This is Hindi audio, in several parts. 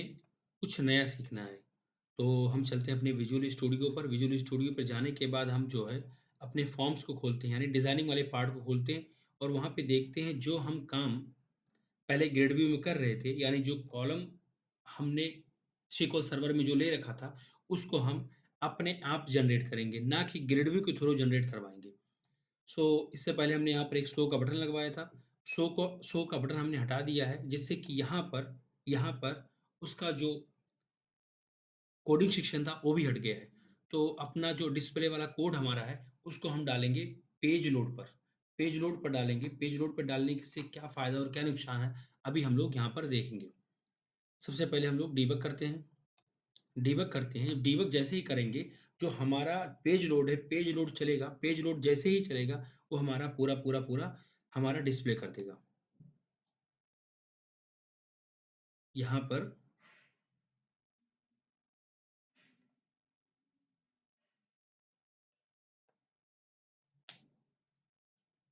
कुछ नया सीखना है, तो हम चलते हैं अपने विजुअल स्टूडियो पर। विजुअल स्टूडियो पे जाने के बाद हम जो है अपने फॉर्म्स को खोलते हैं, यानी डिज़ाइनिंग वाले पार्ट को खोलते हैं और वहाँ पे देखते हैं जो हम काम पहले ग्रिड व्यू में कर रहे थे, यानी जो कॉलम हमने SQL सर्वर में जो ले रखा था, उसको हम अपने आप जनरेट करेंगे, ना कि ग्रिड व्यू के थ्रू जनरेट करवाएँगे। इससे पहले हमने यहाँ पर एक शो का बटन लगवाया था। शो का बटन हमने हटा दिया है, जिससे कि यहाँ पर उसका जो कोडिंग सेक्शन था वो भी हट गया है। तो अपना जो डिस्प्ले वाला कोड हमारा है, उसको हम डालेंगे पेज लोड पर। पेज लोड पर डालेंगे। पेज लोड पर डालने से क्या फ़ायदा और क्या नुकसान है, अभी हम लोग यहाँ पर देखेंगे। सबसे पहले हम लोग डीबग करते हैं। डीबग करते हैं, डीबग जैसे ही करेंगे, जो हमारा पेज लोड है, पेज लोड चलेगा। पेज लोड जैसे ही चलेगा, वो हमारा पूरा हमारा डिस्प्ले कर देगा। यहाँ पर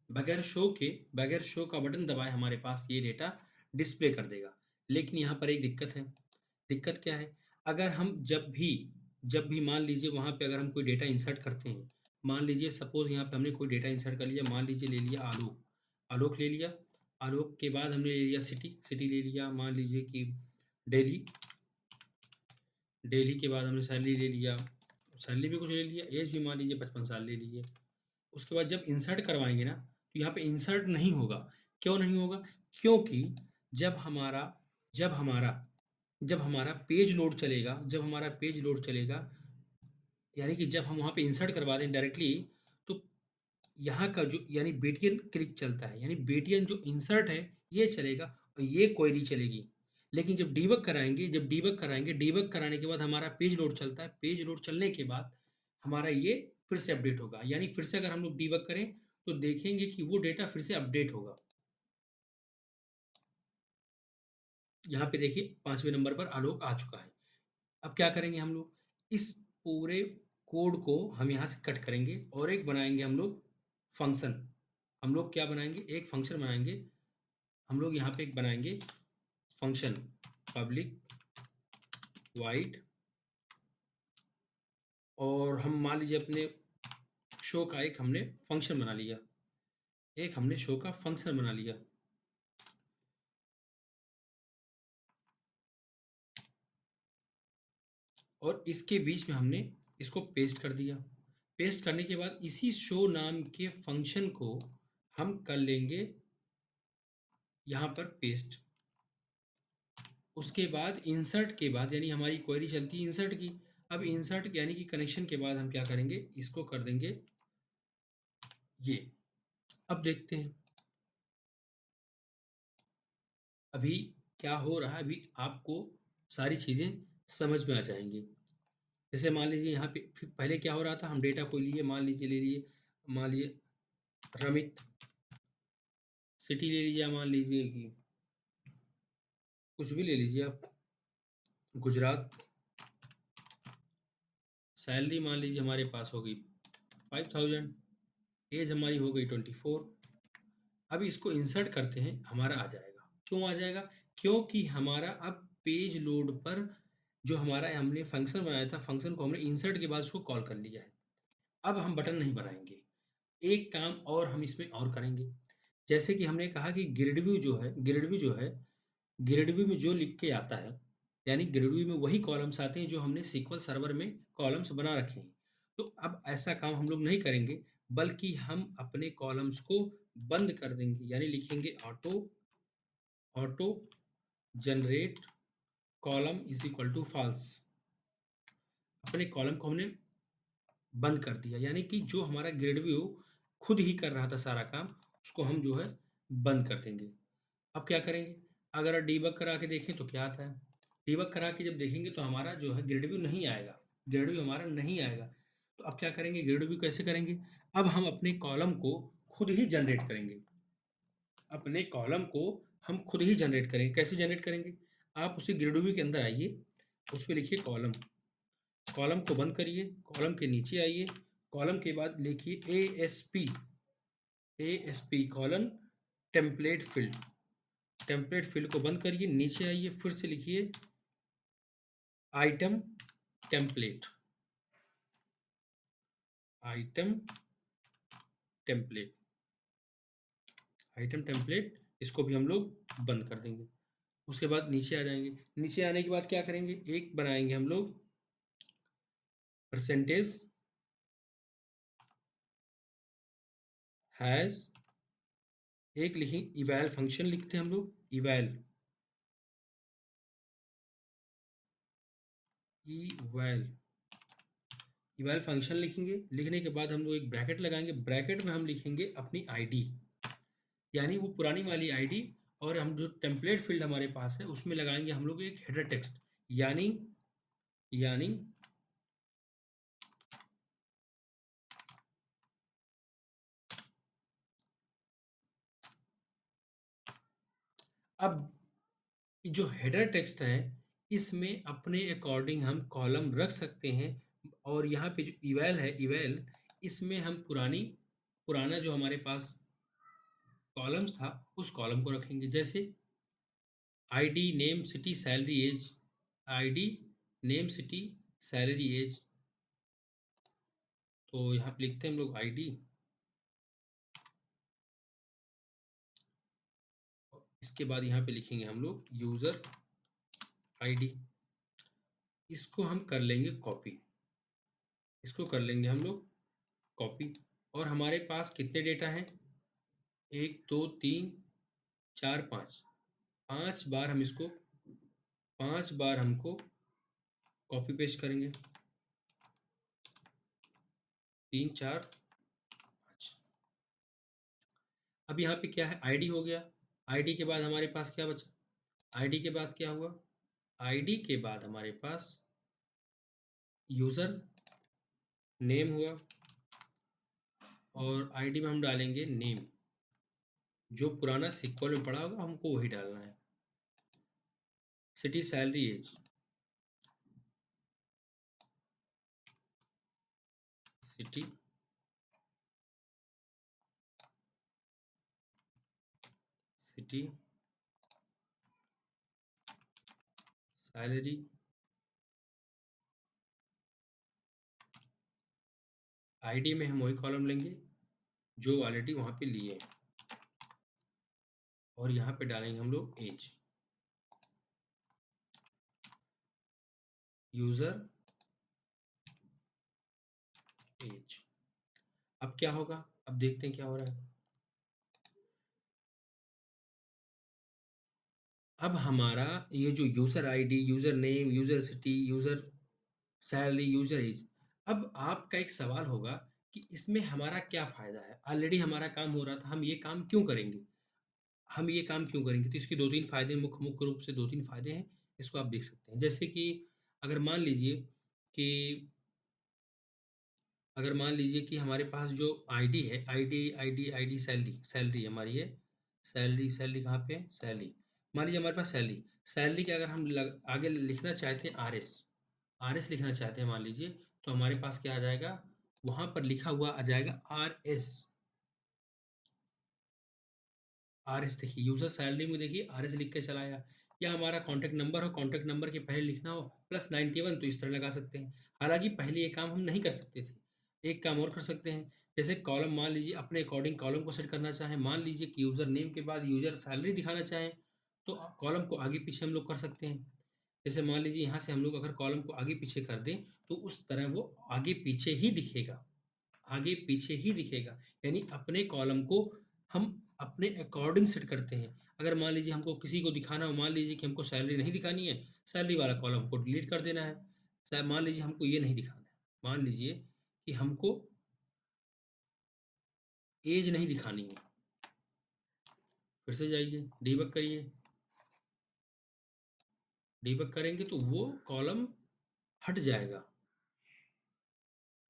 बगैर शो का बटन दबाए हमारे पास ये डेटा डिस्प्ले कर देगा। लेकिन यहाँ पर एक दिक्कत है। दिक्कत क्या है? अगर हम जब भी मान लीजिए वहाँ पे अगर हम कोई डेटा इंसर्ट करते हैं, मान लीजिए सपोज़ यहाँ पे हमने कोई डेटा इंसर्ट कर लिया, मान लीजिए ले लिया आलोक, आलोक ले लिया। आलोक के बाद हमने ले लिया सिटी, सिटी ले लिया, मान लीजिए कि दिल्ली, दिल्ली के बाद हमने सैलरी ले लिया, सैलरी भी कुछ ले लिया, एज भी मान लीजिए 55 साल ले लिए। उसके बाद जब इंसर्ट करवाएँगे ना, तो यहाँ पे इंसर्ट नहीं होगा। क्यों नहीं होगा? क्योंकि जब हमारा जब हमारा जब हमारा पेज लोड चलेगा, यानी कि जब हम वहाँ पे इंसर्ट करवा दें डायरेक्टली, तो यहाँ का जो यानी बीटीएन क्लिक चलता है, यानी बीटीएन जो इंसर्ट है, ये चलेगा और ये क्वेरी चलेगी। लेकिन जब डीबग कराएँगे, डीबग कराने के बाद हमारा पेज लोड चलता है, पेज लोड चलने के बाद हमारा ये फिर से अपडेट होगा। यानी फिर से अगर हम लोग डीबग करें, तो देखेंगे कि वो डेटा फिर से अपडेट होगा। यहाँ पे देखिए 5वें नंबर पर आलोक आ चुका है। अब क्या करेंगे हम लोग? इस पूरे कोड को हम यहाँ से कट करेंगे और एक बनाएँगे हम लोग फ़ंक्शन। हम लोग क्या बनाएँगे? एक फ़ंक्शन बनाएँगे। हम लोग यहाँ पे एक बनाएँगे फ़ंक्शन पब्लिक वॉइड, और हम मान लीजिए अपने शो का एक हमने फ़ंक्शन बना लिया। एक हमने शो का फ़ंक्शन बना लिया। और इसके बीच में हमने इसको पेस्ट कर दिया। पेस्ट करने के बाद इसी शो नाम के फ़ंक्शन को हम कर लेंगे यहाँ पर पेस्ट। उसके बाद इंसर्ट के बाद, यानी हमारी क्वेरी चलती है इंसर्ट की। अब इंसर्ट यानी कि कनेक्शन के बाद हम क्या करेंगे? इसको कर देंगे ये। अब देखते हैं अभी क्या हो रहा है। अभी आपको सारी चीज़ें समझ में आ जाएँगी। जैसे मान लीजिए यहाँ पे पहले क्या हो रहा था, हम डेटा को लिए, मान लीजिए ले लिए, मान लीजिए रमित, सिटी ले लीजिए, मान लीजिए कि कुछ भी ले लीजिए आप, गुजरात। सैलरी मान लीजिए हमारे पास हो गई 5000, एज हमारी हो गई 24। अब इसको इंसर्ट करते हैं, हमारा आ जाएगा। क्यों आ जाएगा? क्योंकि हमारा अब पेज लोड पर जो हमारा हमने फ़ंक्शन बनाया था, फ़ंक्शन को हमने इंसर्ट के बाद उसको कॉल कर लिया है। अब हम बटन नहीं बनाएँगे। एक काम और हम इसमें और करेंगे। जैसे कि हमने कहा कि ग्रिड व्यू में जो लिख के आता है, यानी ग्रिड व्यू में वही कॉलम्स आते हैं जो हमने SQL सर्वर में कॉलम्स बना रखे हैं। तो अब ऐसा काम हम लोग नहीं करेंगे, बल्कि हम अपने कॉलम्स को बंद कर देंगे, यानी लिखेंगे auto auto generate column is equal to false. अपने कॉलम को हमने बंद कर दिया, यानी कि जो हमारा ग्रिड व्यू खुद ही कर रहा था सारा काम, उसको हम जो है बंद कर देंगे। अब क्या करेंगे? अगर डीबग करा के देखें तो क्या आता है? डीबग करा के जब देखेंगे तो हमारा जो है ग्रिड व्यू नहीं आएगा, ग्रिड व्यू हमारा नहीं आएगा। तो अब क्या करेंगे? ग्रिड व्यू कैसे करेंगे? अब हम अपने कॉलम को खुद ही जनरेट करेंगे। अपने कॉलम को हम खुद ही जनरेट करेंगे। कैसे जनरेट करेंगे? आप उसी ग्रिड व्यू के अंदर आइए, उस पे लिखिए कॉलम, कॉलम को बंद करिए, कॉलम के नीचे आइए, कॉलम के बाद लिखिए ASP colon template field. Template field को बंद करिए, नीचे आइए, फिर से लिखिए item template, item template, item template, इसको भी हम लोग बंद कर देंगे। उसके बाद नीचे आ जाएंगे। नीचे आने के बाद क्या करेंगे, एक बनाएंगे हम लोग परसेंटेज हैज, एक लिखेंगे इवैल, फंक्शन लिखते हैं हम लोग इवैल, इवैल, इवैल फंक्शन लिखेंगे। लिखने के बाद हम लोग एक ब्रैकेट लगाएंगे, ब्रैकेट में हम लिखेंगे अपनी आईडी, यानी वो पुरानी वाली आईडी, और हम जो टेम्पलेट फील्ड हमारे पास है उसमें लगाएंगे हम लोग एक हेडर टेक्स्ट, यानी यानी अब जो हेडर टेक्स्ट है इसमें अपने अकॉर्डिंग हम कॉलम रख सकते हैं, और यहाँ पे जो इवैल है, इवैल, इसमें हम पुराना जो हमारे पास कॉलम्स था उस कॉलम को रखेंगे, जैसे ID name city salary age, ID name city salary age, तो यहाँ पे लिखते हैं हम लोग आईडी, इसके बाद यहाँ पे लिखेंगे हम लोग यूजर आईडी, इसको हम कर लेंगे कॉपी, इसको कर लेंगे हम लोग कॉपी। और हमारे पास कितने डेटा हैं, 1 2 3 4 5, 5 बार हम इसको, 5 बार हमको कॉपी पेस्ट करेंगे, 3 4 5। अब यहाँ पे क्या है, आईडी हो गया, आईडी के बाद हमारे पास क्या बचा, आईडी के बाद क्या हुआ, आईडी के बाद हमारे पास यूजर नेम हुआ, और आईडी में हम डालेंगे नेम, जो पुराना सिक्वल में पड़ा होगा हमको वही डालना है, city salary age, city city salary, ID में हम वही कॉलम लेंगे जो ऑलरेडी वहाँ पे लिए हैं, और यहाँ पे डालेंगे हम लोग एज, यूजर एज। अब क्या होगा, अब देखते हैं क्या हो रहा है। अब हमारा ये जो user ID, user name, user city, user salary, user age, अब आपका एक सवाल होगा कि इसमें हमारा क्या फायदा है, ऑलरेडी हमारा काम हो रहा था, हम ये काम क्यों करेंगे, हम ये काम क्यों करेंगे, तो इसके 2 3 फायदे, मुख्य मुख्य रूप से 2 3 फायदे हैं, इसको आप देख सकते हैं। जैसे कि अगर मान लीजिए कि अगर मान लीजिए कि हमारे पास जो आईडी है, ID ID ID salary, salary हमारी है, सैलरी, सैलरी कहाँ पे है, सैलरी, मान लीजिए हमारे पास सैलरी, सैलरी के अगर हम आगे लिखना चाहते हैं आरएस, आरएस लिखना चाहते हैं मान लीजिए, तो हमारे पास क्या आ जाएगा, वहां पर लिखा हुआ आ जाएगा आरएस, आरएस देखिए, यूजर सैलरी में देखिए आरएस लिख के चलाया, या हमारा कॉन्टैक्ट नंबर हो, कॉन्टैक्ट नंबर के पहले लिखना हो +91, तो इस तरह लगा सकते हैं। हालांकि पहले ये काम हम नहीं कर सकते थे, एक काम और कर सकते हैं, जैसे कॉलम मान लीजिए अपने अकॉर्डिंग कॉलम को सेट करना चाहें, मान लीजिए कि यूजर नेम के बाद यूजर सैलरी दिखाना चाहें, तो कॉलम को आगे पीछे हम लोग कर सकते हैं। जैसे मान लीजिए यहाँ से हम लोग अगर कॉलम को आगे पीछे कर दें, तो उस तरह वो आगे पीछे ही दिखेगा, आगे पीछे ही दिखेगा, यानी अपने कॉलम को हम अपने अकॉर्डिंग सेट करते हैं। अगर मान लीजिए हमको किसी को दिखाना हो, मान लीजिए कि हमको सैलरी नहीं दिखानी है, सैलरी वाला कॉलम हमको डिलीट कर देना है, मान लीजिए हमको ये नहीं दिखाना है, मान लीजिए कि हमको एज नहीं दिखानी है, फिर से जाइए डीबग करिए, डीबग करेंगे तो वो कॉलम हट जाएगा।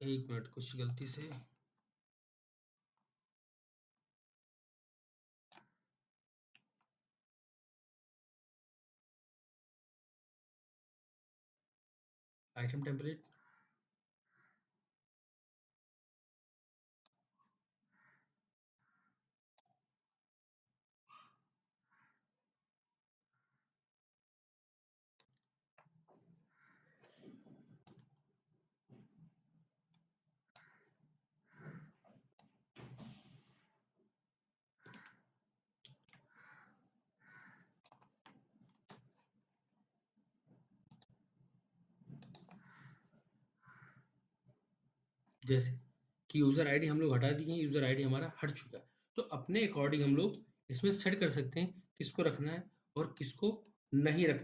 एक मिनट, कुछ गलती से आइटम टेम्पलेट, जैसे कि यूज़र आईडी हम लोग हटा दिए हैं, यूज़र आईडी हमारा हट चुका है। तो अपने अकॉर्डिंग हम लोग इसमें सेट कर सकते हैं किसको रखना है और किसको नहीं रखना